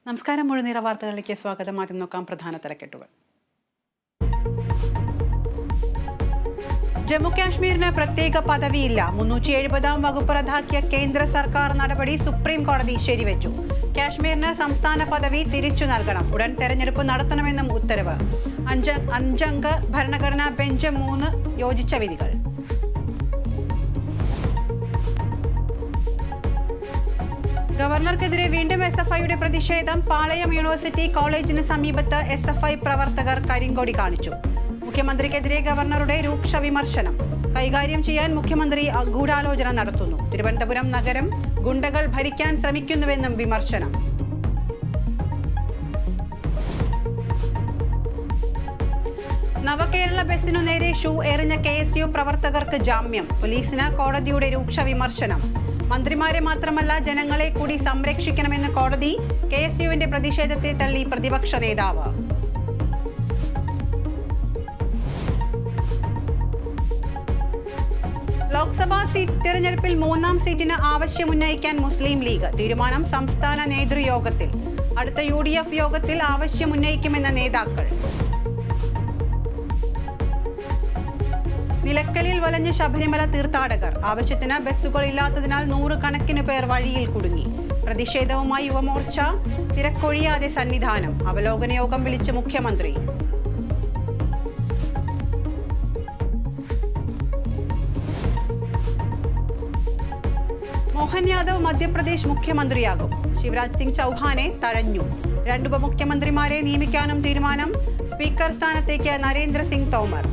നമസ്കാരം. മുഴുനീറ വാർത്തകളിലേക്ക് സ്വാഗതം. ആദ്യം നോക്കാം പ്രധാന തലക്കെട്ടുകൾ. ജമ്മു കാശ്മീരിന് പ്രത്യേക പദവിയില്ല. 370 വകുപ്പ് റദ്ദാക്കിയ കേന്ദ്ര സർക്കാർ നടപടി സുപ്രീം കോടതി ശരിവെച്ചു. കാശ്മീരിന് സംസ്ഥാന പദവി തിരിച്ചു നൽകണം. ഉടൻ തെരഞ്ഞെടുപ്പ് നടത്തണമെന്നും ഉത്തരവ്. അഞ്ചംഗ ഭരണഘടനാ ബെഞ്ച് 3 യോജിച്ച വിധികൾ. ഗവർണർക്കെതിരെ വീണ്ടും SFIയുടെ പ്രതിഷേധം. പാളയം യൂണിവേഴ്സിറ്റി കോളേജിന് സമീപത്ത് SFI പ്രവർത്തകർ കരിങ്കൊടി കാണിച്ചു. മുഖ്യമന്ത്രിക്കെതിരെ ഗവർണറുടെ രൂക്ഷ വിമർശനം. കൈകാര്യം ചെയ്യാൻ മുഖ്യമന്ത്രി ഗൂഢാലോചന നടത്തുന്നു. തിരുവനന്തപുരം നഗരം ഗുണ്ടകൾ ഭരിക്കാൻ ശ്രമിക്കുന്നുവെന്നും വിമർശനം. നവകേരള ബസിനു നേരെ ഷൂ എറിഞ്ഞ KSU പ്രവർത്തകർക്ക് ജാമ്യം. പോലീസിന് കോടതിയുടെ രൂക്ഷ വിമർശനം. മന്ത്രിമാരെ മാത്രമല്ല ജനങ്ങളെ കൂടി സംരക്ഷിക്കണമെന്ന് കോടതി. KSUവിന്റെ പ്രതിഷേധത്തെ തള്ളി പ്രതിപക്ഷ നേതാവ്. ലോക്സഭാ സീറ്റ് തിരഞ്ഞെടുപ്പിൽ 3ാം സീറ്റിന് ആവശ്യമുന്നയിക്കാൻ മുസ്ലിം ലീഗ്. തീരുമാനം സംസ്ഥാന നേതൃയോഗത്തിൽ. അടുത്ത UDF യോഗത്തിൽ ആവശ്യമുന്നയിക്കുമെന്ന നേതാക്കൾ. നിലയ്ക്കലിൽ വലഞ്ഞ ശബരിമല തീർത്ഥാടകർ. ആവശ്യത്തിന് ബസ്സുകൾ ഇല്ലാത്തതിനാൽ 100 കണക്കിന് പേർ വഴിയിൽ കുടുങ്ങി. പ്രതിഷേധവുമായി യുവമോർച്ച. തിരക്കൊഴിയാതെ സന്നിധാനം. അവലോകന യോഗം വിളിച്ച് മുഖ്യമന്ത്രി. മോഹൻ യാദവ് മധ്യപ്രദേശ് മുഖ്യമന്ത്രിയാകും. ശിവരാജ് സിംഗ് ചൗഹാനെ തഴഞ്ഞു. 2 ഉപമുഖ്യമന്ത്രിമാരെ നിയമിക്കാനും തീരുമാനം. സ്പീക്കർ സ്ഥാനത്തേക്ക് നരേന്ദ്ര സിംഗ് തോമർ.